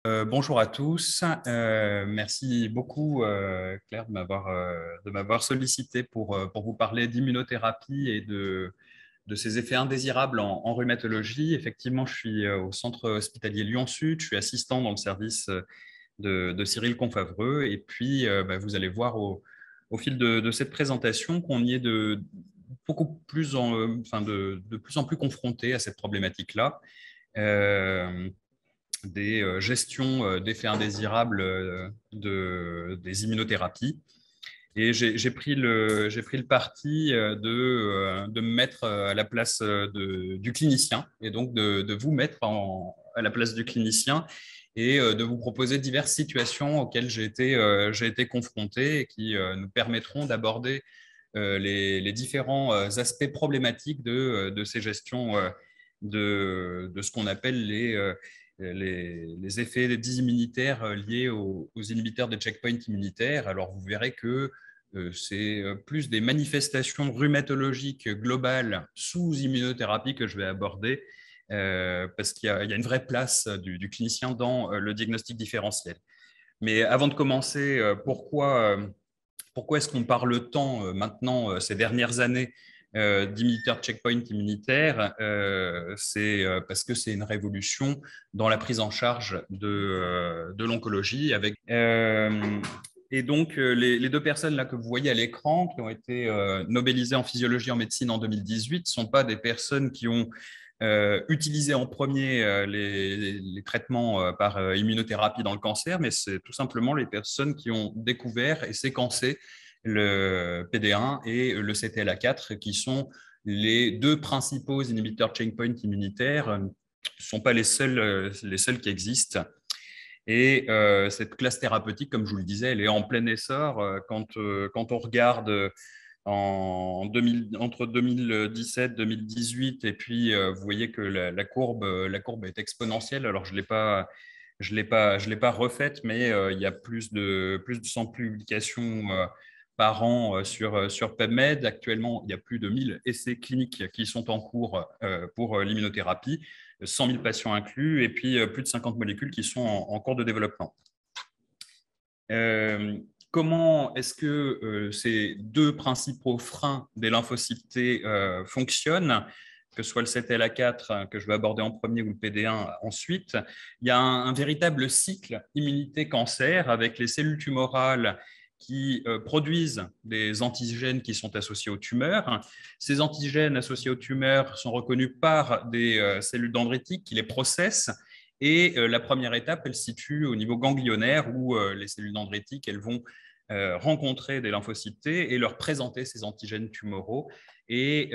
Bonjour à tous. Merci beaucoup, Claire, de m'avoir sollicité pour vous parler d'immunothérapie et de ses effets indésirables en rhumatologie. Effectivement, je suis au centre hospitalier Lyon-Sud. Je suis assistant dans le service de Cyril Confavreux. Et puis, vous allez voir au fil de cette présentation qu'on y est beaucoup plus de plus en plus confronté à cette problématique-là. Euh, des gestions d'effets indésirables des immunothérapies. Et j'ai pris le parti de me mettre à la place du clinicien et donc de vous mettre à la place du clinicien et de vous proposer diverses situations auxquelles j'ai été confronté et qui nous permettront d'aborder les différents aspects problématiques de ces gestions de ce qu'on appelle les effets dysimmunitaires liés aux inhibiteurs des checkpoints immunitaires. Alors, vous verrez que c'est plus des manifestations rhumatologiques globales sous immunothérapie que je vais aborder parce qu'il y a une vraie place du clinicien dans le diagnostic différentiel. Mais avant de commencer, pourquoi est-ce qu'on parle tant maintenant, ces dernières années, d'inhibiteurs checkpoint immunitaire? C'est parce que c'est une révolution dans la prise en charge de l'oncologie. Et donc, les deux personnes là que vous voyez à l'écran, qui ont été nobelisées en physiologie en médecine en 2018, ne sont pas des personnes qui ont utilisé en premier les traitements par immunothérapie dans le cancer, mais c'est tout simplement les personnes qui ont découvert et séquencé le PD1 et le CTLA4, qui sont les deux principaux inhibiteurs checkpoint immunitaires. Ce ne sont pas les seuls qui existent. Et cette classe thérapeutique, comme je vous le disais, elle est en plein essor. Quand on regarde entre 2017 et 2018, et puis vous voyez que la courbe est exponentielle. Alors, je l'ai pas refaite, mais il y a plus de 100 publications par an sur PubMed. Actuellement, il y a plus de 1000 essais cliniques qui sont en cours pour l'immunothérapie, 100 000 patients inclus, et puis plus de 50 molécules qui sont en cours de développement. Comment est-ce que ces deux principaux freins des lymphocytes T fonctionnent, que ce soit le CTLA4 que je vais aborder en premier ou le PD1 ensuite? Il y a un véritable cycle immunité-cancer avec les cellules tumorales qui produisent des antigènes qui sont associés aux tumeurs. Ces antigènes associés aux tumeurs sont reconnus par des cellules dendritiques qui les processent. Et la première étape, elle se situe au niveau ganglionnaire où les cellules dendritiques, elles vont rencontrer des lymphocytes T et leur présenter ces antigènes tumoraux. Et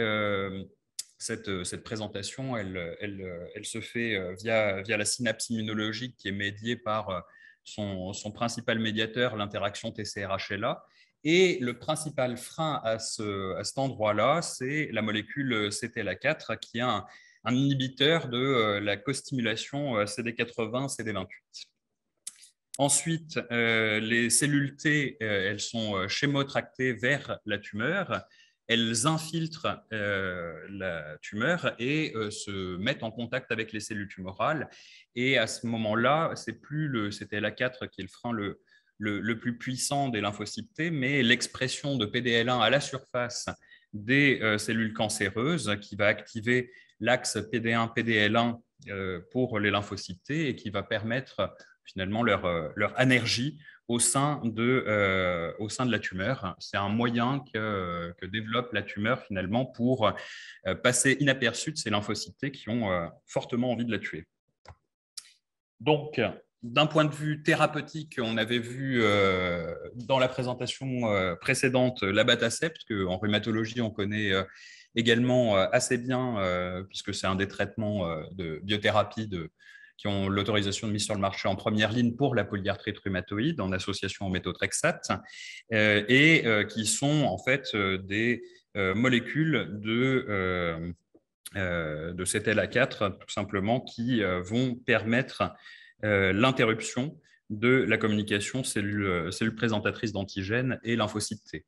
cette présentation, elle se fait via la synapse immunologique qui est médiée par son principal médiateur, l'interaction TCR-HLA. Et le principal frein à cet endroit-là, c'est la molécule CTLA4 qui est un inhibiteur de la costimulation CD80, CD28. Ensuite, les cellules T, elles sont chémotractées vers la tumeur. Elles infiltrent la tumeur et se mettent en contact avec les cellules tumorales. Et à ce moment-là, c'est plus le CTLA4 qui est le frein le plus puissant des lymphocytes T, mais l'expression de PDL1 à la surface des cellules cancéreuses qui va activer l'axe PD1-PDL1 pour les lymphocytes T et qui va permettre finalement leur énergie au sein de la tumeur. C'est un moyen que développe la tumeur finalement pour passer inaperçu de ces lymphocytes T qui ont fortement envie de la tuer. Donc, d'un point de vue thérapeutique, on avait vu dans la présentation précédente l'abatacept, qu'en rhumatologie, on connaît également assez bien, puisque c'est un des traitements de biothérapie qui ont l'autorisation de mise sur le marché en première ligne pour la polyarthrite rhumatoïde en association au méthotrexate, et qui sont en fait des molécules de CTLA4, tout simplement, qui vont permettre l'interruption de la communication cellule présentatrice d'antigènes et lymphocytes T.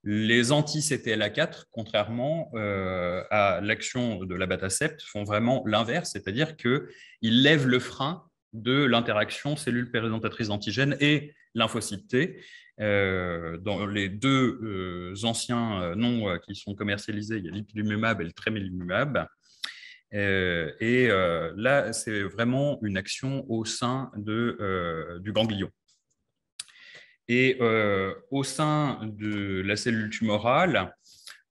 Les anti-CTLA4, contrairement à l'action de l'abatacept, font vraiment l'inverse, c'est-à-dire qu'ils lèvent le frein de l'interaction cellule présentatrice d'antigènes et lymphocyte T. Dans les deux anciens noms qui sont commercialisés, il y a l'ipilimumab et le tremelimumab. Là, c'est vraiment une action au sein du ganglion. Et au sein de la cellule tumorale,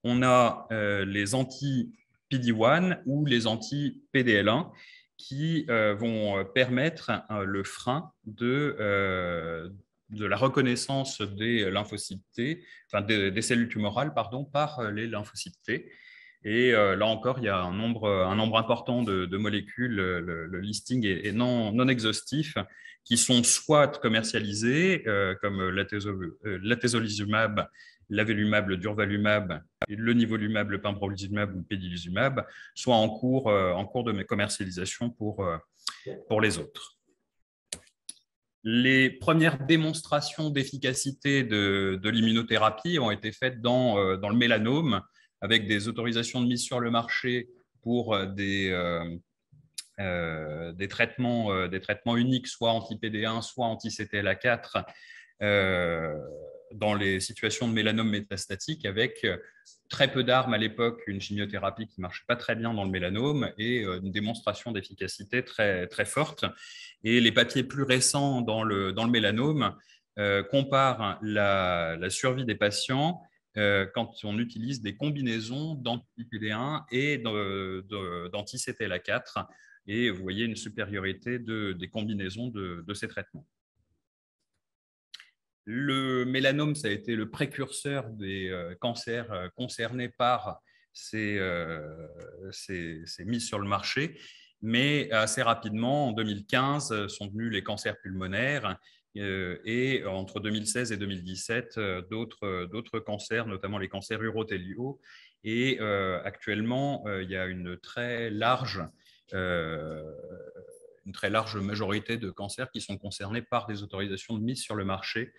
on a les anti-PD-1 ou les anti-PDL1 qui vont permettre le frein de la reconnaissance des lymphocytes T, enfin des cellules tumorales, pardon, par les lymphocytes T. Et là encore, il y a un nombre important de molécules, le listing est non exhaustif, qui sont soit commercialisées, comme l'atezolizumab, l'avelumab, le durvalumab, le nivolumab, le pembrolizumab ou le pédilizumab, soit en cours de commercialisation pour les autres. Les premières démonstrations d'efficacité de l'immunothérapie ont été faites dans le mélanome, avec des autorisations de mise sur le marché pour des traitements uniques, soit anti-PD1, soit anti-CTLA4, dans les situations de mélanome métastatique, avec très peu d'armes à l'époque, une chimiothérapie qui ne marchait pas très bien dans le mélanome et une démonstration d'efficacité très, très forte. Et les papiers plus récents dans le mélanome comparent la survie des patients quand on utilise des combinaisons d'anti-PD1 et d'anti-CTLA4. Et vous voyez une supériorité des combinaisons de ces traitements. Le mélanome, ça a été le précurseur des cancers concernés par ces mises sur le marché, mais assez rapidement, en 2015, sont venus les cancers pulmonaires et entre 2016 et 2017, d'autres cancers, notamment les cancers urothéliaux. Et actuellement, il y a une très large majorité de cancers qui sont concernés par des autorisations de mise sur le marché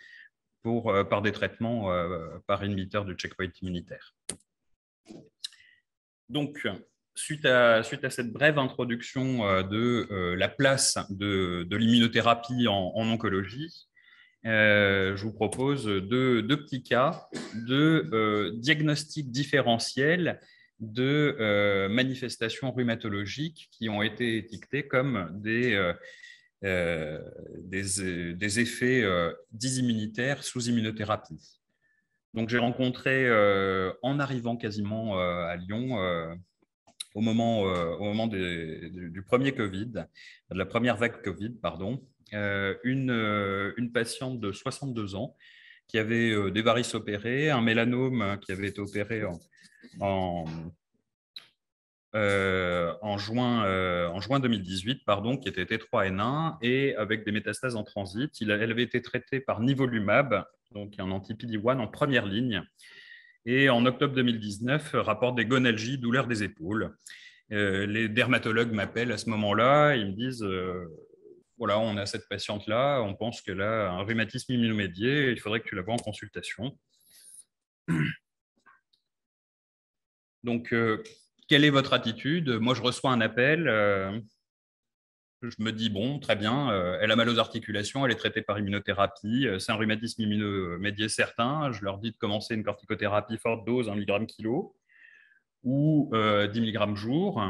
par des traitements par inhibiteur du checkpoint immunitaire. Donc, suite à cette brève introduction de la place de l'immunothérapie en oncologie, je vous propose deux petits cas de diagnostic différentiel de manifestations rhumatologiques qui ont été étiquetées comme des effets dysimmunitaires sous immunothérapie. Donc, j'ai rencontré, en arrivant quasiment à Lyon, au moment du premier Covid, de la première vague Covid, pardon, une patiente de 62 ans qui avait des varices opérées, un mélanome qui avait été opéré en juin 2018, pardon, qui était T3N1 et avec des métastases en transit. Elle avait été traitée par nivolumab, donc un anti-PD-1 en première ligne. Et en octobre 2019, rapporte des gonalgies, douleurs des épaules. Les dermatologues m'appellent à ce moment-là, ils me disent voilà, on a cette patiente-là, on pense qu'elle a un rhumatisme immunomédié, il faudrait que tu la vois en consultation. Donc, quelle est votre attitude? Moi, je reçois un appel. Je me dis, bon, très bien, elle a mal aux articulations, elle est traitée par immunothérapie, c'est un rhumatisme immunomédié certain. Je leur dis de commencer une corticothérapie forte dose, 1 mg kilo, ou 10 mg jour.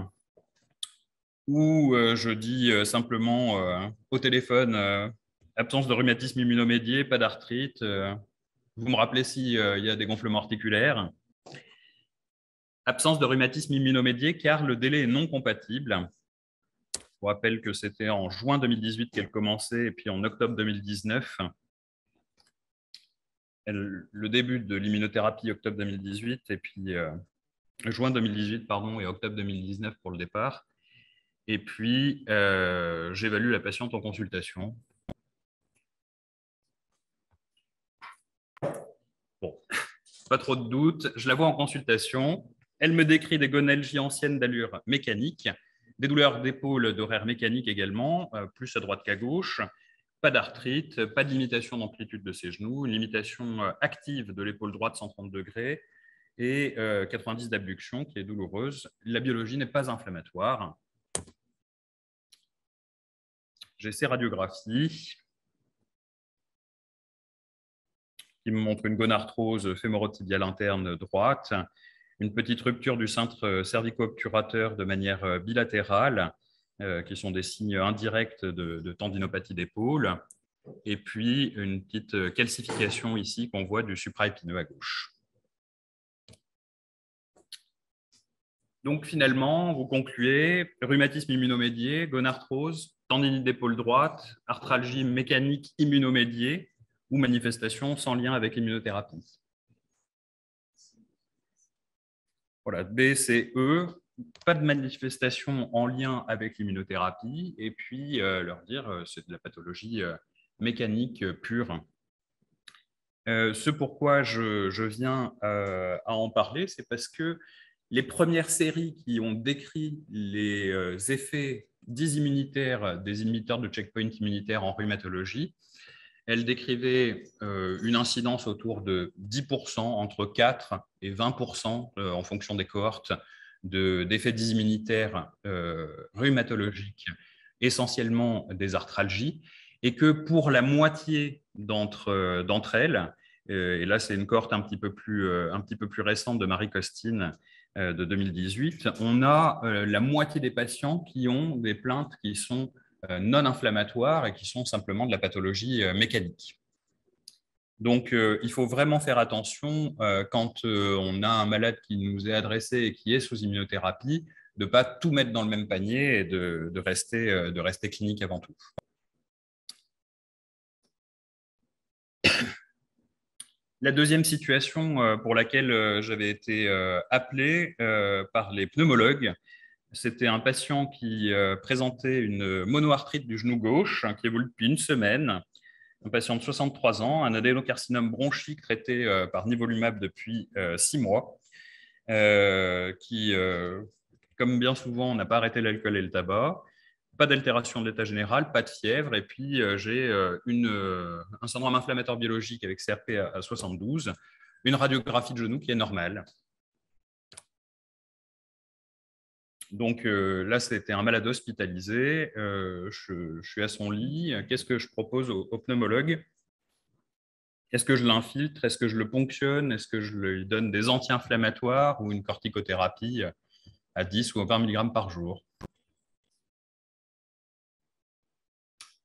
Ou je dis simplement au téléphone, absence de rhumatisme immunomédié, pas d'arthrite. Vous me rappelez s'il y a des gonflements articulaires. Absence de rhumatisme immunomédié car le délai est non compatible. Je vous rappelle que c'était en juin 2018 qu'elle commençait et puis en octobre 2019. Le début de l'immunothérapie, octobre 2018, et puis juin 2018, pardon, et octobre 2019 pour le départ. Et puis, j'évalue la patiente en consultation. Bon, pas trop de doute. Je la vois en consultation. Elle me décrit des gonalgies anciennes d'allure mécanique, des douleurs d'épaule d'horaire mécanique également, plus à droite qu'à gauche, pas d'arthrite, pas de limitation d'amplitude de ses genoux, une limitation active de l'épaule droite 130 degrés et 90 d'abduction qui est douloureuse. La biologie n'est pas inflammatoire. j'ai ces radiographies qui me montrent une gonarthrose fémorotibiale interne droite, une petite rupture du cintre cervico-obturateur de manière bilatérale, qui sont des signes indirects de tendinopathie d'épaule, et puis une petite calcification ici qu'on voit du supraépineux à gauche. Donc finalement, vous concluez rhumatisme immunomédié, gonarthrose, tendinite d'épaule droite, arthralgie mécanique immunomédiée ou manifestation sans lien avec l'immunothérapie. Voilà, B, C, E, pas de manifestation en lien avec l'immunothérapie, et puis leur dire c'est de la pathologie mécanique pure. Ce pourquoi je viens à en parler, c'est parce que les premières séries qui ont décrit les effets disimmunitaires des inhibiteurs de checkpoint immunitaire en rhumatologie, elles décrivaient une incidence autour de 10%, entre 4 et 20% en fonction des cohortes d'effets disimmunitaires rhumatologiques, essentiellement des arthralgies, et que pour la moitié d'entre elles, et là c'est une cohorte un petit peu plus récente de Marie Costine de 2018, on a la moitié des patients qui ont des plaintes qui sont non inflammatoires et qui sont simplement de la pathologie mécanique. Donc, il faut vraiment faire attention quand on a un malade qui nous est adressé et qui est sous immunothérapie, de ne pas tout mettre dans le même panier et de rester clinique avant tout. La deuxième situation pour laquelle j'avais été appelé par les pneumologues, c'était un patient qui présentait une monoarthrite du genou gauche qui évolue depuis une semaine, un patient de 63 ans, un adénocarcinome bronchique traité par nivolumab depuis 6 mois, qui, comme bien souvent, n'a pas arrêté l'alcool et le tabac, pas d'altération de l'état général, pas de fièvre, et puis j'ai un syndrome inflammatoire biologique avec CRP à 72, une radiographie de genou qui est normale. Donc là, c'était un malade hospitalisé. Je suis à son lit. Qu'est-ce que je propose au pneumologue? Est-ce que je l'infiltre? Est-ce que je le ponctionne? Est-ce que je lui donne des anti-inflammatoires ou une corticothérapie à 10 ou 20 mg par jour?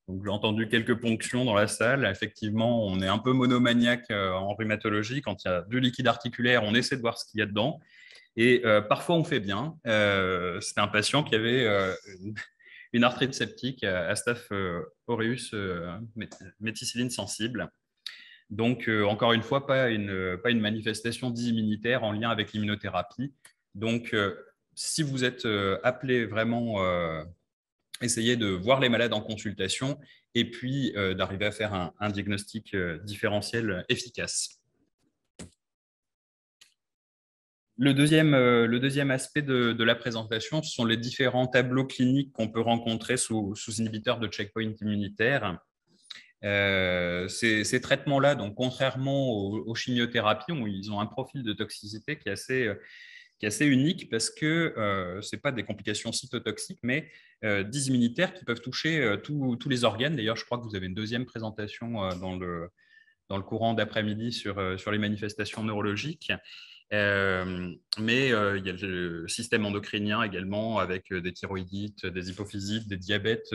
Donc, j'ai entendu quelques ponctions dans la salle. Effectivement, on est un peu monomaniaque en rhumatologie. Quand il y a du liquide articulaire, on essaie de voir ce qu'il y a dedans. Et parfois, on fait bien. C'était un patient qui avait une arthrite septique à Staph aureus méticilline sensible. Donc, encore une fois, pas une manifestation d'immunitaire en lien avec l'immunothérapie. Donc, si vous êtes appelé vraiment, essayez de voir les malades en consultation et puis d'arriver à faire un diagnostic différentiel efficace. Le deuxième aspect de la présentation, ce sont les différents tableaux cliniques qu'on peut rencontrer sous inhibiteurs de checkpoint immunitaire. Ces traitements-là, donc contrairement aux chimiothérapies, ils ont un profil de toxicité qui est assez unique parce que ce n'est pas des complications cytotoxiques, mais des immunitaires qui peuvent toucher tous les organes. D'ailleurs, je crois que vous avez une deuxième présentation dans le courant d'après-midi sur les manifestations neurologiques. Mais il y a le système endocrinien également avec des thyroïdites, des hypophysites, des diabètes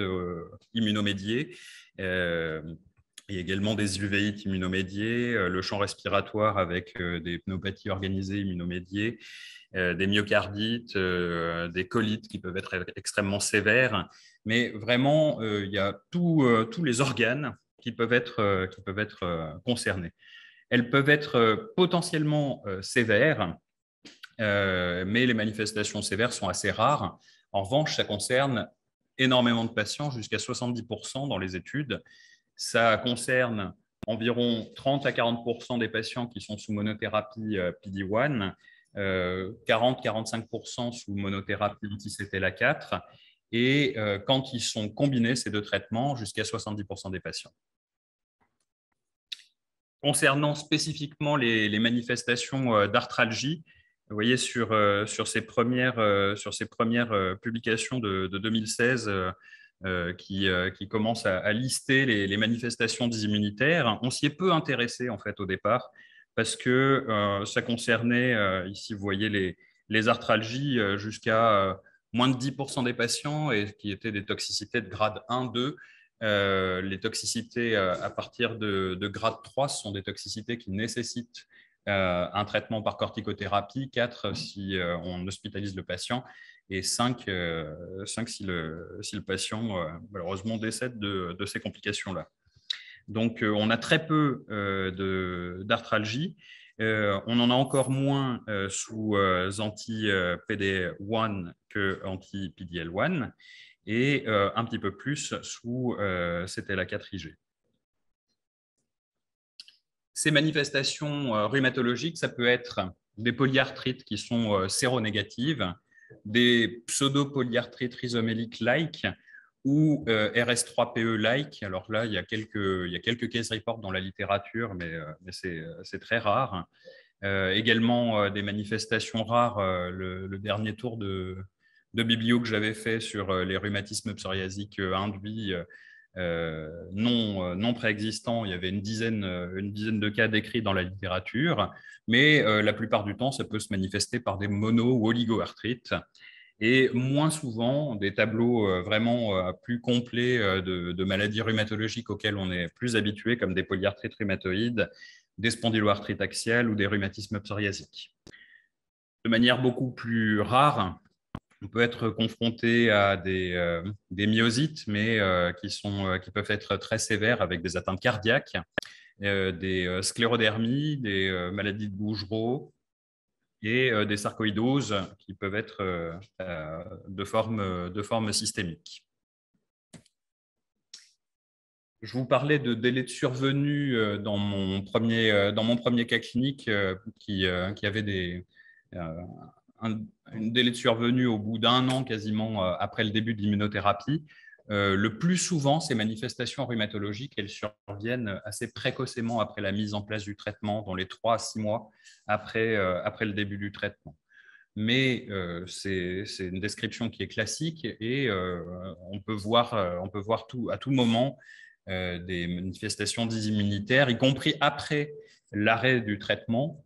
immunomédiés. Il y a également des uvéites immunomédiés, le champ respiratoire avec des pneumopathies organisées immunomédiées, des myocardites, des colites qui peuvent être extrêmement sévères. Mais vraiment, il y a tous les organes qui peuvent être concernés. Elles peuvent être potentiellement sévères, mais les manifestations sévères sont assez rares. En revanche, ça concerne énormément de patients, jusqu'à 70% dans les études. Ça concerne environ 30 à 40% des patients qui sont sous monothérapie PD-1, 40-45% sous monothérapie anti-CTLA4, et quand ils sont combinés, ces deux traitements, jusqu'à 70% des patients. Concernant spécifiquement les manifestations d'arthralgie, vous voyez sur ces premières publications de 2016, qui commence à lister les manifestations immunitaires. On s'y est peu intéressé en fait au départ parce que ça concernait, ici vous voyez les arthralgies jusqu'à moins de 10% des patients et qui étaient des toxicités de grade 1, 2. Les toxicités à partir de grade 3 ce sont des toxicités qui nécessitent un traitement par corticothérapie, 4 si on hospitalise le patient, et 5 si le patient malheureusement décède de ces complications-là. Donc, on a très peu d'arthralgie. On en a encore moins sous anti-PD1 que anti-PDL1 et un petit peu plus sous CTLA4-IG. Ces manifestations rhumatologiques, ça peut être des polyarthrites qui sont séronégatives, des pseudo-polyarthrites rhizoméliques-like ou RS3PE-like. Alors là, il y a quelques case reports dans la littérature, mais c'est très rare. Également, des manifestations rares. Le dernier tour de biblio que j'avais fait sur les rhumatismes psoriasiques induits non préexistants, il y avait une dizaine de cas décrits dans la littérature, mais la plupart du temps, ça peut se manifester par des mono- ou oligoarthrites et moins souvent des tableaux vraiment plus complets de maladies rhumatologiques auxquelles on est plus habitué, comme des polyarthrites rhumatoïdes, des spondyloarthrites axiales ou des rhumatismes psoriasiques. De manière beaucoup plus rare, on peut être confronté à des myosites, mais qui peuvent être très sévères avec des atteintes cardiaques, des sclérodermies, des maladies de Bougereau et des sarcoïdoses qui peuvent être de forme systémique. Je vous parlais de délai de survenue dans mon premier cas clinique qui avait un délai de survenue au bout d'un an quasiment après le début de l'immunothérapie. Le plus souvent, ces manifestations rhumatologiques, elles surviennent assez précocement après la mise en place du traitement, dans les 3 à 6 mois après le début du traitement. Mais c'est une description qui est classique et on peut voir à tout moment des manifestations immunitaires, y compris après l'arrêt du traitement,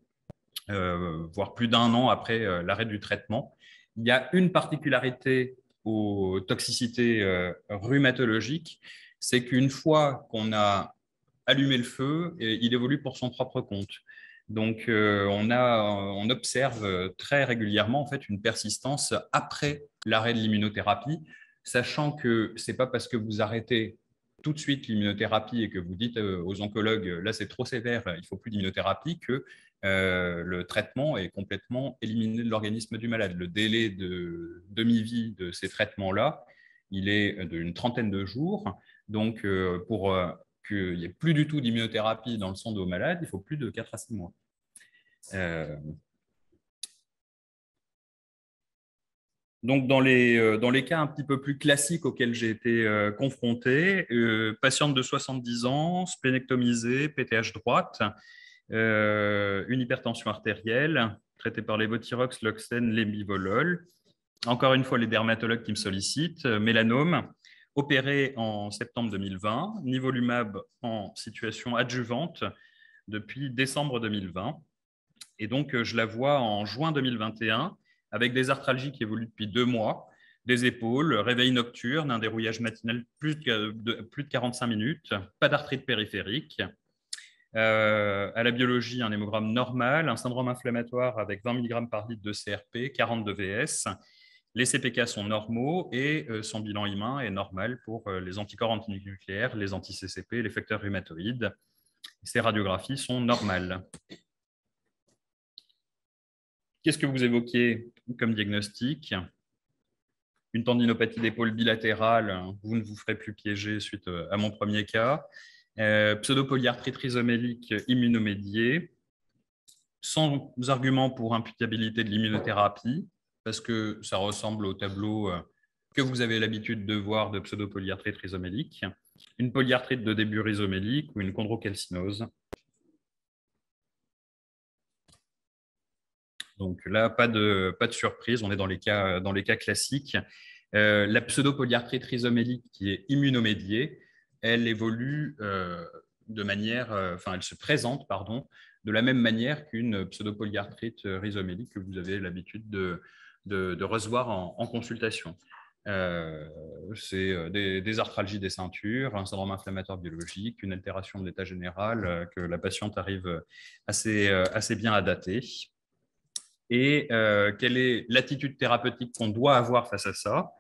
voire plus d'un an après l'arrêt du traitement. Il y a une particularité aux toxicités rhumatologiques, c'est qu'une fois qu'on a allumé le feu, il évolue pour son propre compte. Donc, on observe très régulièrement en fait, une persistance après l'arrêt de l'immunothérapie, sachant que ce n'est pas parce que vous arrêtez tout de suite l'immunothérapie et que vous dites aux oncologues, là c'est trop sévère, il ne faut plus d'immunothérapie, que le traitement est complètement éliminé de l'organisme du malade. Le délai de demi-vie de ces traitements-là, il est d'une trentaine de jours. Donc, pour qu'il n'y ait plus du tout d'immunothérapie dans le sang de vos malades, il faut plus de 4 à 6 mois. Donc, dans les cas un petit peu plus classiques auxquels j'ai été confronté, patiente de 70 ans, splénectomisée, PTH droite, une hypertension artérielle, traitée par lévothyrox, loxène, lébivolol. Encore une fois, les dermatologues qui me sollicitent, mélanome, opéré en septembre 2020, nivolumab en situation adjuvante depuis décembre 2020. Et donc, je la vois en juin 2021 avec des arthralgies qui évoluent depuis 2 mois, des épaules, réveil nocturne, un dérouillage matinal plus de 45 minutes, pas d'arthrite périphérique. À la biologie, un hémogramme normal, un syndrome inflammatoire avec 20 mg par litre de CRP, 40 de VS. Les CPK sont normaux et son bilan humain est normal pour les anticorps antinucléaires, les anti-CCP, les facteurs rhumatoïdes. Ces radiographies sont normales. Qu'est-ce que vous évoquiez comme diagnostic? Une tendinopathie d'épaule bilatérale, vous ne vous ferez plus piéger suite à mon premier cas. Pseudopolyarthrite rhizomélique immunomédiée, sans argument pour imputabilité de l'immunothérapie, parce que ça ressemble au tableau que vous avez l'habitude de voir de pseudopolyarthrite rhizomélique, une polyarthrite de début rhizomélique ou une chondrocalcinose. Donc là, pas de surprise, on est dans les cas classiques. La pseudopolyarthrite rhizomélique, qui est immunomédiée, elle évolue de manière, enfin, elle se présente, pardon, de la même manière qu'une pseudopolyarthrite rhizomélique que vous avez l'habitude de recevoir en consultation. C'est des arthralgies des ceintures, un syndrome inflammatoire biologique, une altération de l'état général que la patiente arrive assez bien à dater. Et quelle est l'attitude thérapeutique qu'on doit avoir face à ça?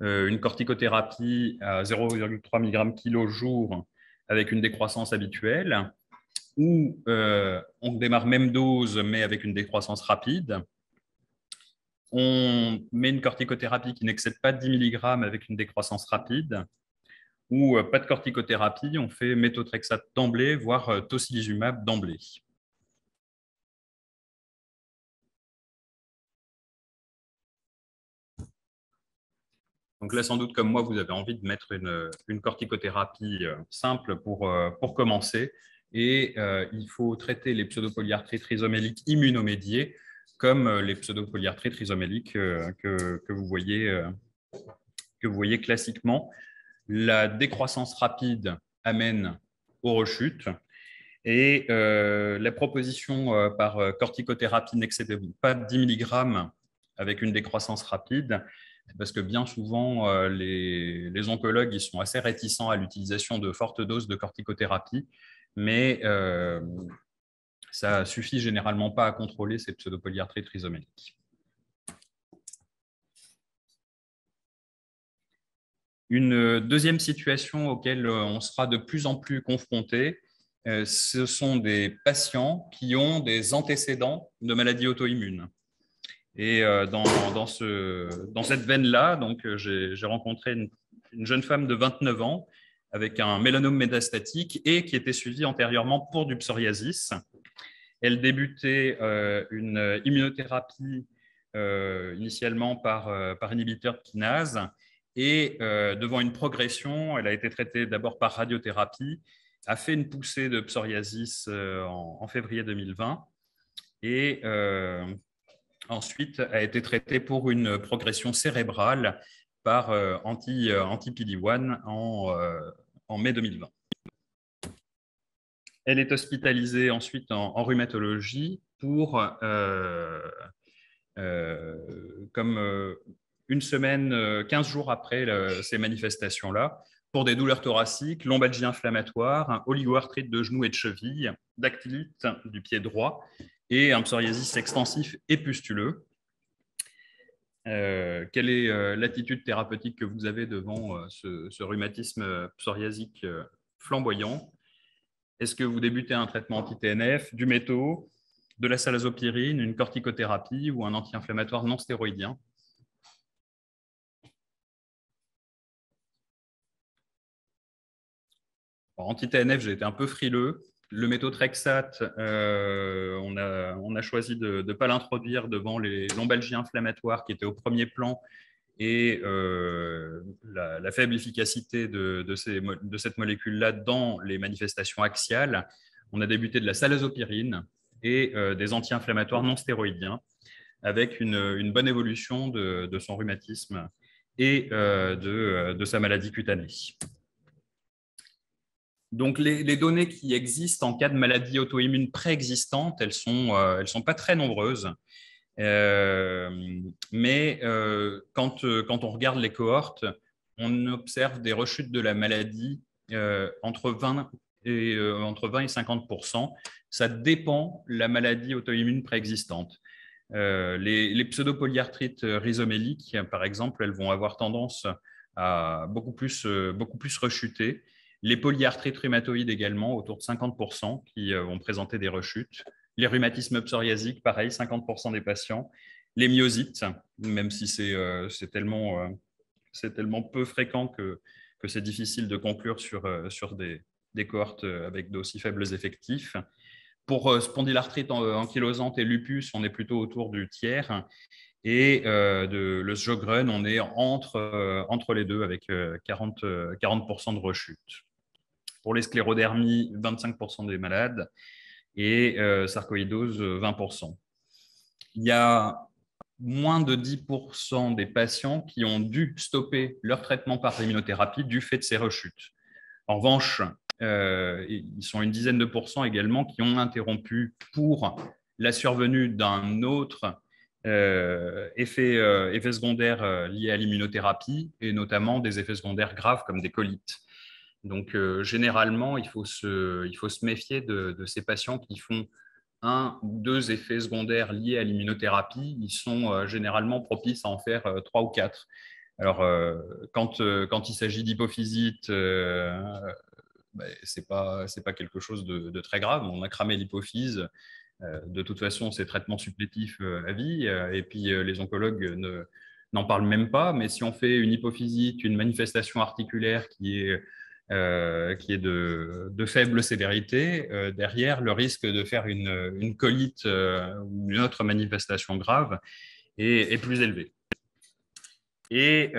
Une corticothérapie à 0,3 mg kg jour avec une décroissance habituelle, ou on démarre même dose mais avec une décroissance rapide. On met une corticothérapie qui n'excède pas 10 mg avec une décroissance rapide, ou pas de corticothérapie, on fait méthotrexate d'emblée, voire tocilizumab d'emblée. Donc là, sans doute, comme moi, vous avez envie de mettre une corticothérapie simple pour commencer. Et il faut traiter les pseudopolyarthrites rhizoméliques immunomédiées comme les pseudopolyarthrites rhizoméliques que vous voyez classiquement. La décroissance rapide amène aux rechutes. Et la proposition par corticothérapie n'excède pas 10 mg avec une décroissance rapide, parce que bien souvent, les oncologues ils sont assez réticents à l'utilisation de fortes doses de corticothérapie, mais ça suffit généralement pas à contrôler ces pseudopolyarthrites rhizoméliques. Une deuxième situation auquel on sera de plus en plus confronté, ce sont des patients qui ont des antécédents de maladies auto-immunes. Et dans cette veine-là, j'ai rencontré une jeune femme de 29 ans avec un mélanome métastatique et qui était suivie antérieurement pour du psoriasis. Elle débutait une immunothérapie initialement par inhibiteur de kinase, et devant une progression, elle a été traitée d'abord par radiothérapie, a fait une poussée de psoriasis en février 2020 et ensuite a été traitée pour une progression cérébrale par anti-PD-1 en mai 2020. Elle est hospitalisée ensuite en rhumatologie pour comme une semaine, 15 jours après ces manifestations-là, pour des douleurs thoraciques, lombalgie inflammatoire, oligoarthrite de genoux et de cheville, dactylite du pied droit et un psoriasis extensif et pustuleux. Quelle est l'attitude thérapeutique que vous avez devant ce rhumatisme psoriasique flamboyant? Est-ce que vous débutez un traitement anti-TNF, du métaux, de la salazopyrine, une corticothérapie ou un anti-inflammatoire non stéroïdien? Anti-TNF, j'ai été un peu frileux. Le méthotrexate, on a choisi de ne pas l'introduire devant les lombalgies inflammatoires qui étaient au premier plan, et la faible efficacité de cette molécule-là dans les manifestations axiales. On a débuté de la salazopyrine et des anti-inflammatoires non stéroïdiens, avec une bonne évolution de son rhumatisme et de sa maladie cutanée. Donc, les données qui existent en cas de maladie auto-immune préexistante, elles ne sont pas très nombreuses. Mais quand on regarde les cohortes, on observe des rechutes de la maladie entre 20 et 50%. Ça dépend de la maladie auto-immune préexistante. Les pseudopolyarthrites rhizoméliques, par exemple, elles vont avoir tendance à beaucoup plus rechuter. Les polyarthrites rhumatoïdes également, autour de 50%, qui vont présenter des rechutes. Les rhumatismes psoriasiques, pareil, 50% des patients. Les myosites, même si c'est tellement peu fréquent que c'est difficile de conclure sur des cohortes avec d'aussi faibles effectifs. Pour spondylarthrite ankylosante et lupus, on est plutôt autour du tiers. Et le Sjögren, on est entre les deux avec 40% de rechute. Pour les sclérodermies, 25% des malades, et sarcoïdose, 20%. Il y a moins de 10% des patients qui ont dû stopper leur traitement par immunothérapie du fait de ces rechutes. En revanche, ils sont une dizaine de pourcents également qui ont interrompu pour la survenue d'un autre effet secondaire lié à l'immunothérapie, et notamment des effets secondaires graves comme des colites. Donc, généralement, il faut se méfier de ces patients qui font un ou deux effets secondaires liés à l'immunothérapie. Ils sont généralement propices à en faire trois ou quatre. Alors, quand il s'agit d'hypophysite, ce n'est pas quelque chose de très grave. On a cramé l'hypophyse. De toute façon, c'est traitement supplétif à vie. Et puis, les oncologues n'en parlent même pas. Mais si on fait une hypophysite, une manifestation articulaire qui est de faible sévérité, derrière, le risque de faire une colite ou une autre manifestation grave est plus élevé. Et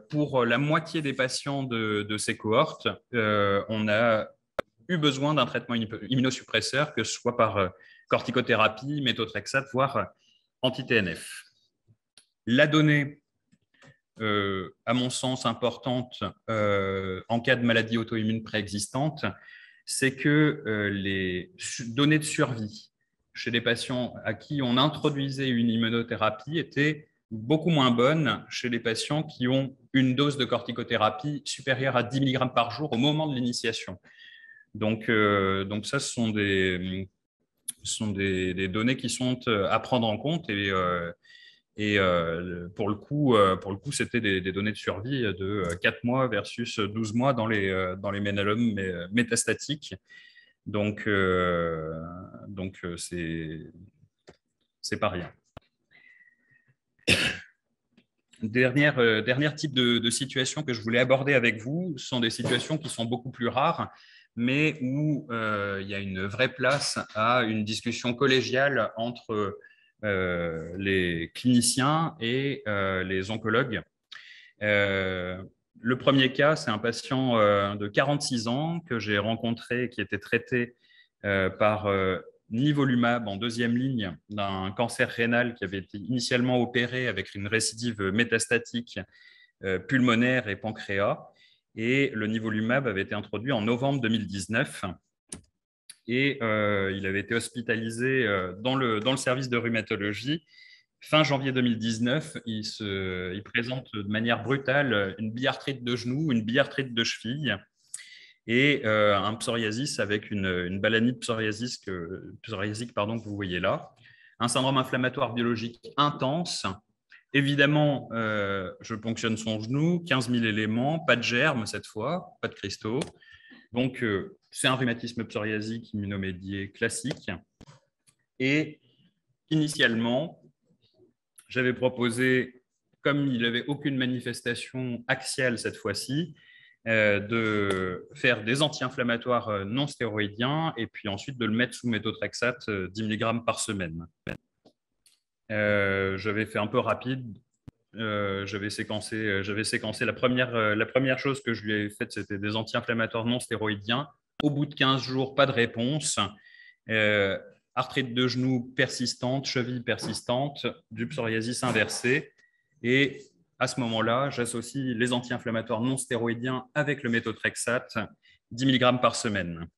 pour la moitié des patients de ces cohortes, on a eu besoin d'un traitement immunosuppresseur, que ce soit par corticothérapie, méthotrexate, voire anti-TNF. La donnée, à mon sens, importante en cas de maladie auto-immune préexistante, c'est que les données de survie chez les patients à qui on introduisait une immunothérapie étaient beaucoup moins bonnes chez les patients qui ont une dose de corticothérapie supérieure à 10 mg par jour au moment de l'initiation. Donc ça, ce sont des données qui sont à prendre en compte, et pour le coup, c'était des données de survie de 4 mois versus 12 mois dans les ménalomes métastatiques. Donc c'est pas rien. Dernier type de situation que je voulais aborder avec vous sont des situations qui sont beaucoup plus rares, mais où il y a une vraie place à une discussion collégiale entre les cliniciens et les oncologues. Le premier cas, c'est un patient de 46 ans que j'ai rencontré, qui était traité par nivolumab en deuxième ligne d'un cancer rénal qui avait été initialement opéré avec une récidive métastatique pulmonaire et pancréas. Et le nivolumab avait été introduit en novembre 2019. Et il avait été hospitalisé dans le service de rhumatologie. Fin janvier 2019, il présente de manière brutale une biarthrite de genou, une biarthrite de cheville et un psoriasis avec une balanite psoriasique que vous voyez là. Un syndrome inflammatoire biologique intense. Évidemment, je ponctionne son genou, 15 000 éléments, pas de germes cette fois, pas de cristaux. Donc, c'est un rhumatisme psoriasique immunomédié classique. Et initialement, j'avais proposé, comme il n'avait aucune manifestation axiale cette fois-ci, de faire des anti-inflammatoires non stéroïdiens et puis ensuite de le mettre sous méthotrexate 10 mg par semaine. J'avais fait un peu rapide. J'avais séquencé la première chose que je lui ai faite, c'était des anti-inflammatoires non stéroïdiens. Au bout de 15 jours, pas de réponse. Arthrite de genou persistante, cheville persistante, du psoriasis inversé. Et à ce moment-là, j'associe les anti-inflammatoires non stéroïdiens avec le méthotrexate, 10 mg par semaine.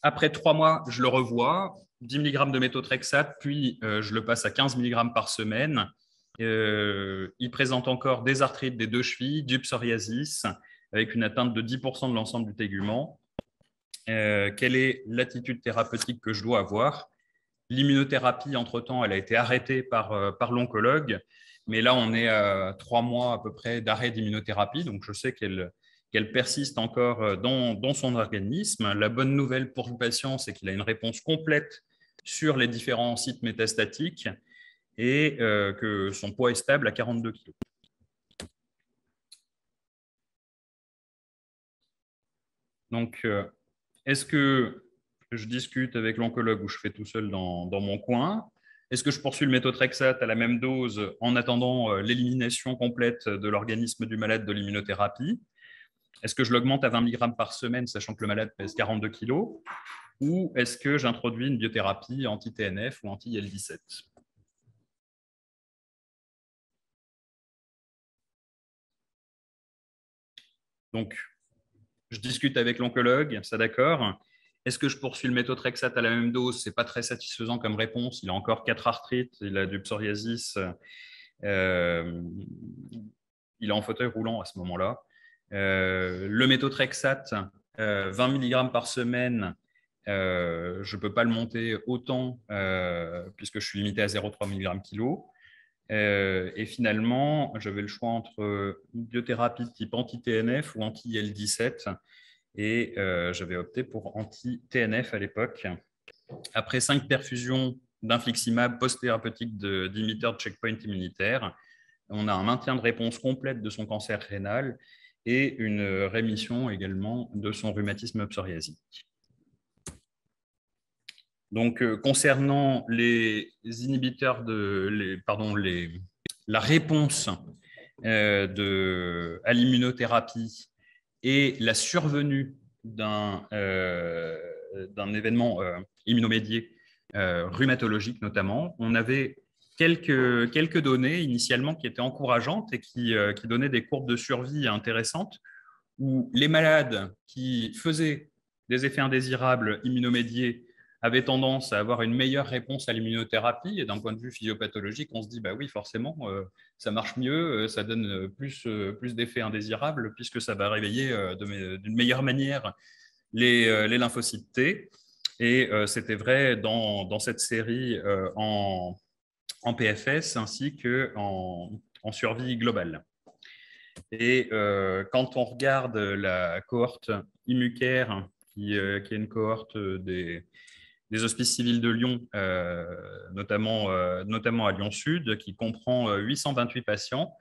Après 3 mois, je le revois, 10 mg de méthotrexate, puis je le passe à 15 mg par semaine. Il présente encore des arthrites des deux chevilles, du psoriasis, avec une atteinte de 10% de l'ensemble du tégument. Quelle est l'attitude thérapeutique que je dois avoir? L'immunothérapie, entre-temps, elle a été arrêtée par l'oncologue, mais là, on est à 3 mois à peu près d'arrêt d'immunothérapie, donc je sais qu'elle persiste encore dans son organisme. La bonne nouvelle pour le patient, c'est qu'il a une réponse complète sur les différents sites métastatiques et que son poids est stable à 42 kg. Donc, est-ce que je discute avec l'oncologue ou je fais tout seul dans mon coin? Est-ce que je poursuis le méthotrexate à la même dose en attendant l'élimination complète de l'organisme du malade de l'immunothérapie? Est-ce que je l'augmente à 20 mg par semaine, sachant que le malade pèse 42 kg? Ou est-ce que j'introduis une biothérapie anti-TNF ou anti-IL-17? Donc, je discute avec l'oncologue, ça d'accord. Est-ce que je poursuis le méthotrexate à la même dose? Ce n'est pas très satisfaisant comme réponse. Il a encore 4 arthrites, il a du psoriasis. Euh, il est en fauteuil roulant à ce moment-là. Le méthotrexate, 20 mg par semaine, je ne peux pas le monter autant puisque je suis limité à 0,3 mg kilo. Et finalement, j'avais le choix entre biothérapie de type anti-TNF ou anti-IL-17 et j'avais opté pour anti-TNF à l'époque. Après 5 perfusions d'infliximab post-thérapeutique d'inhibiteurs de checkpoint immunitaire, on a un maintien de réponse complète de son cancer rénal et une rémission également de son rhumatisme psoriasique. Donc, concernant les inhibiteurs la réponse à l'immunothérapie et la survenue d'un événement immunomédié rhumatologique notamment, on avait quelques données initialement qui étaient encourageantes et qui donnaient des courbes de survie intéressantes, où les malades qui faisaient des effets indésirables immunomédiés avaient tendance à avoir une meilleure réponse à l'immunothérapie. Et d'un point de vue physiopathologique, on se dit, bah oui, forcément, ça marche mieux, ça donne plus d'effets indésirables, puisque ça va réveiller d'une meilleure manière les lymphocytes T. Et c'était vrai dans cette série en PFS ainsi qu'en survie globale. Et quand on regarde la cohorte IMUCARE, qui est une cohorte des hospices civils de Lyon, notamment à Lyon-Sud, qui comprend 828 patients,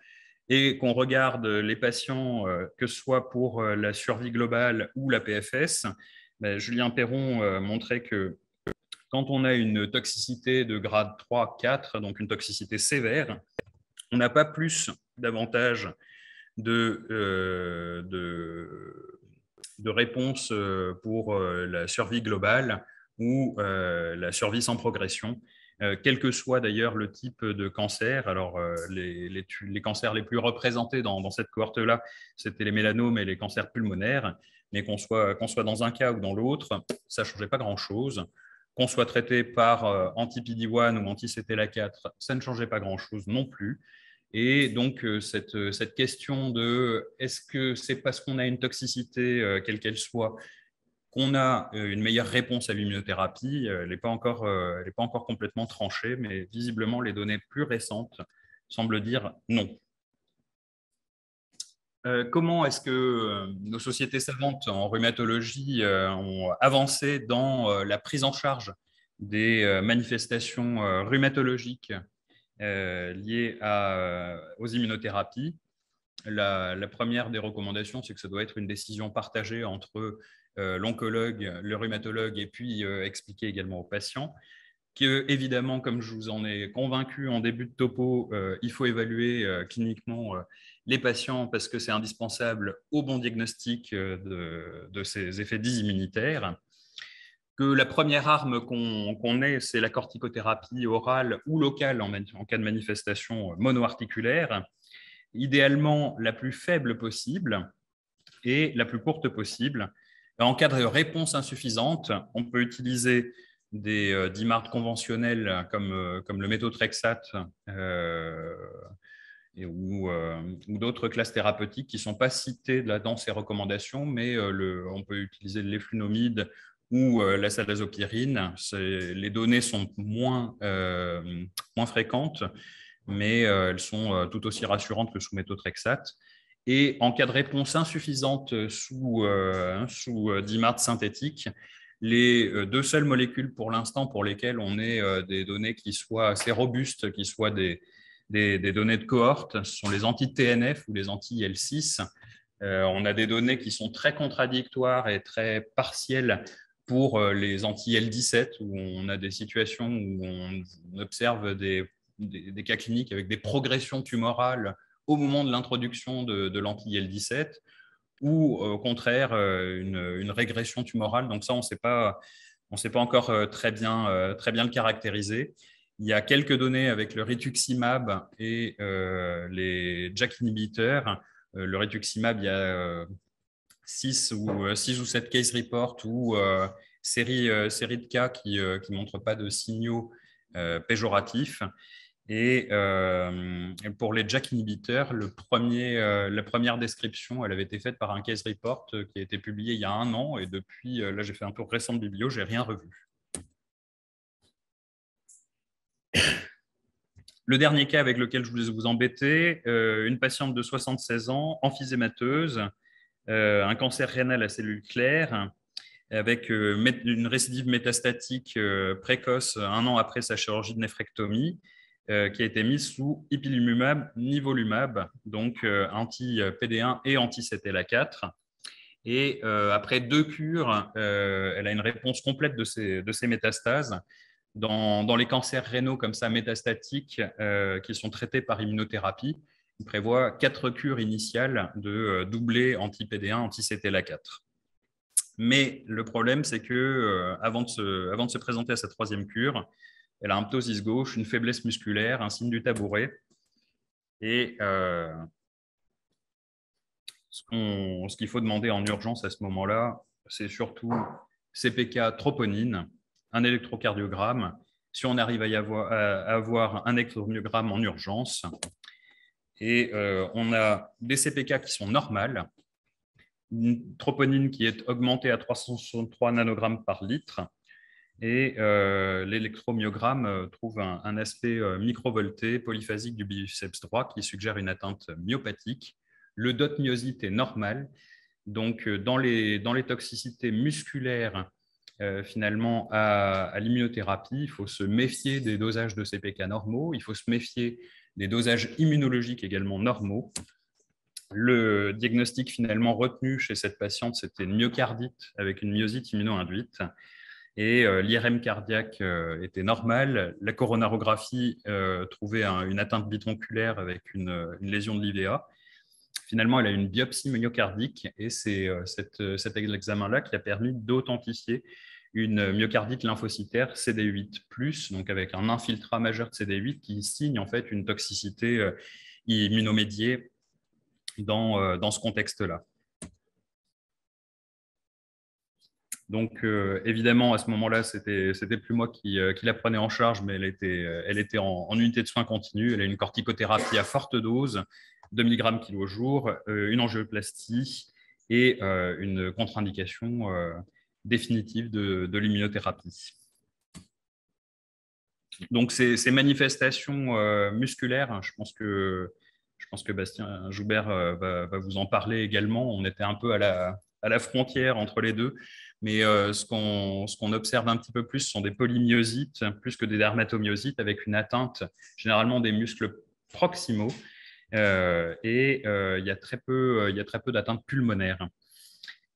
et qu'on regarde les patients, que ce soit pour la survie globale ou la PFS, ben, Julien Perron montrait que quand on a une toxicité de grade 3, 4, donc une toxicité sévère, on n'a pas plus d'avantages de réponse pour la survie globale ou la survie sans progression, quel que soit d'ailleurs le type de cancer. Alors, les cancers les plus représentés dans cette cohorte-là, c'était les mélanomes et les cancers pulmonaires, mais qu'on soit dans un cas ou dans l'autre, ça ne changeait pas grand-chose. Qu'on soit traité par anti-PD-1 ou anti-CTLA4, ça ne changeait pas grand-chose non plus. Et donc, cette question de est-ce que c'est parce qu'on a une toxicité, quelle qu'elle soit, qu'on a une meilleure réponse à l'immunothérapie, elle n'est pas encore complètement tranchée, mais visiblement, les données plus récentes semblent dire non. Comment est-ce que nos sociétés savantes en rhumatologie ont avancé dans la prise en charge des manifestations rhumatologiques liées aux immunothérapies? La première des recommandations, c'est que ça doit être une décision partagée entre l'oncologue, le rhumatologue et puis expliquer également aux patients que, évidemment, comme je vous en ai convaincu en début de topo, il faut évaluer cliniquement les patients parce que c'est indispensable au bon diagnostic de ces effets dits immunitaires. Que la première arme qu'on ait, c'est la corticothérapie orale ou locale en cas de manifestation monoarticulaire, idéalement la plus faible possible et la plus courte possible. En cas de réponse insuffisante, on peut utiliser des DIMARD conventionnels comme le méthotrexate ou d'autres classes thérapeutiques qui ne sont pas citées là dans ces recommandations, mais on peut utiliser l'eflunomide ou la salazopyrine. Les données sont moins fréquentes, mais elles sont tout aussi rassurantes que sous méthotrexate. Et en cas de réponse insuffisante sous DIMARD synthétique, les deux seules molécules pour l'instant pour lesquelles on ait des données qui soient assez robustes, qui soient des données de cohorte, ce sont les anti-TNF ou les anti-IL6. On a des données qui sont très contradictoires et très partielles pour les anti-IL17, où on a des situations où on observe des cas cliniques avec des progressions tumorales au moment de l'introduction de l'anti-IL17, ou au contraire une régression tumorale. Donc ça, on ne sait pas encore très bien le caractériser. Il y a quelques données avec le rituximab et les JAK inhibiteurs. Le rituximab, il y a six ou 7 case reports ou série de cas qui ne montrent pas de signaux péjoratifs. Et pour les JAK inhibiteurs, la première description, elle avait été faite par un case report qui a été publié il y a 1 an. Et depuis, là, j'ai fait un tour récent de biblio, je n'ai rien revu. Le dernier cas avec lequel je voulais vous embêter, une patiente de 76 ans, emphysémateuse, un cancer rénal à cellules claires, avec une récidive métastatique précoce 1 an après sa chirurgie de néphrectomie, qui a été mise sous ipilimumab, nivolumab, donc anti-PD1 et anti-CTLA4. Et après 2 cures, elle a une réponse complète de ces métastases. Dans les cancers rénaux comme ça métastatiques qui sont traités par immunothérapie, il prévoit 4 cures initiales de doublé anti-PD1, anti-CTLA4. Mais le problème, c'est que avant de se présenter à sa 3e cure, elle a un ptosis gauche, une faiblesse musculaire, un signe du tabouret. Et ce qu'il faut demander en urgence à ce moment-là, c'est surtout CPK troponine, un électrocardiogramme, si on arrive à avoir un électromyogramme en urgence. Et on a des CPK qui sont normales, une troponine qui est augmentée à 363 nanogrammes par litre, et l'électromyogramme trouve un aspect microvolté polyphasique du biceps droit qui suggère une atteinte myopathique. Le dot myosite est normal. Donc, dans les toxicités musculaires, finalement, à l'immunothérapie, il faut se méfier des dosages de CPK normaux, il faut se méfier des dosages immunologiques également normaux. Le diagnostic finalement retenu chez cette patiente, c'était une myocardite avec une myosite immuno-induite. Et l'IRM cardiaque était normal. La coronarographie trouvait une atteinte bitronculaire avec une lésion de l'IVA. Finalement, elle a une biopsie myocardique et c'est cet examen-là qui a permis d'authentifier une myocardite lymphocytaire CD8+, donc avec un infiltrat majeur de CD8 qui signe en fait une toxicité immunomédiée dans ce contexte-là. Donc, évidemment, à ce moment-là, c'était plus moi qui la prenais en charge, mais elle était en unité de soins continue. Elle a une corticothérapie à forte dose, 2 mg kg au jour, une angioplastie et une contre-indication définitive de l'immunothérapie. Donc, ces manifestations musculaires, je pense que Bastien Joubert va vous en parler également. On était un peu à la frontière entre les deux. Mais ce qu'on observe un petit peu plus sont des polymyosites, plus que des dermatomyosites, avec une atteinte généralement des muscles proximaux. Et il y a très peu d'atteintes pulmonaires.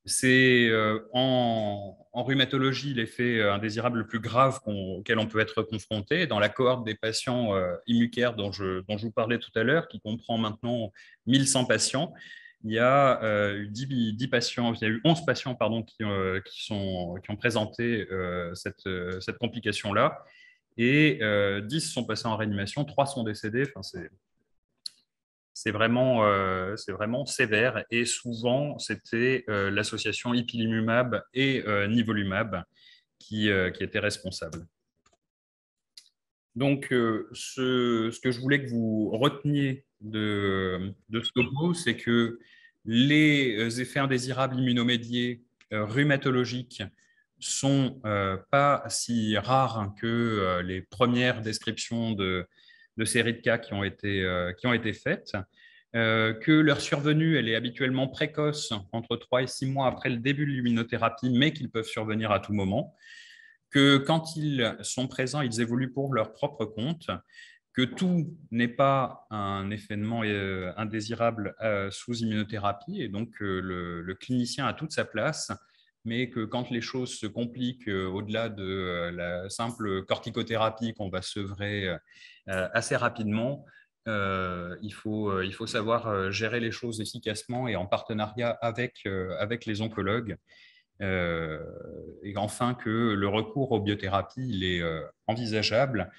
C'est en rhumatologie l'effet indésirable le plus grave auquel on peut être confronté. Dans la cohorte des patients immucaires dont je vous parlais tout à l'heure, qui comprend maintenant 1100 patients, il y a eu 10 patients, il y a eu 11 patients pardon, qui ont présenté cette complication-là, et 10 sont passés en réanimation, 3 sont décédés. Enfin, c'est vraiment sévère, et souvent c'était l'association ipilimumab et nivolumab qui était responsable. Donc, ce que je voulais que vous reteniez de ce topo, c'est que les effets indésirables immunomédiés rhumatologiques sont pas si rares que les premières descriptions de séries de cas qui ont été faites, que leur survenue elle est habituellement précoce, entre 3 et 6 mois après le début de l'immunothérapie, mais qu'ils peuvent survenir à tout moment, que quand ils sont présents, ils évoluent pour leur propre compte, que tout n'est pas un événement indésirable sous immunothérapie, et donc le clinicien a toute sa place, mais que quand les choses se compliquent au-delà de la simple corticothérapie qu'on va sevrer assez rapidement, il faut savoir gérer les choses efficacement et en partenariat avec les oncologues. Et enfin, que le recours aux biothérapies il est envisageable,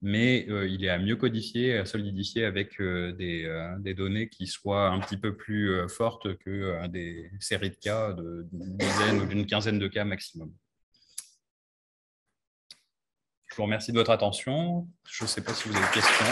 mais il est à mieux codifier, à solidifier avec des données qui soient un petit peu plus fortes que des séries de cas d'une dizaine ou d'une quinzaine de cas maximum. Je vous remercie de votre attention. Je ne sais pas si vous avez des questions.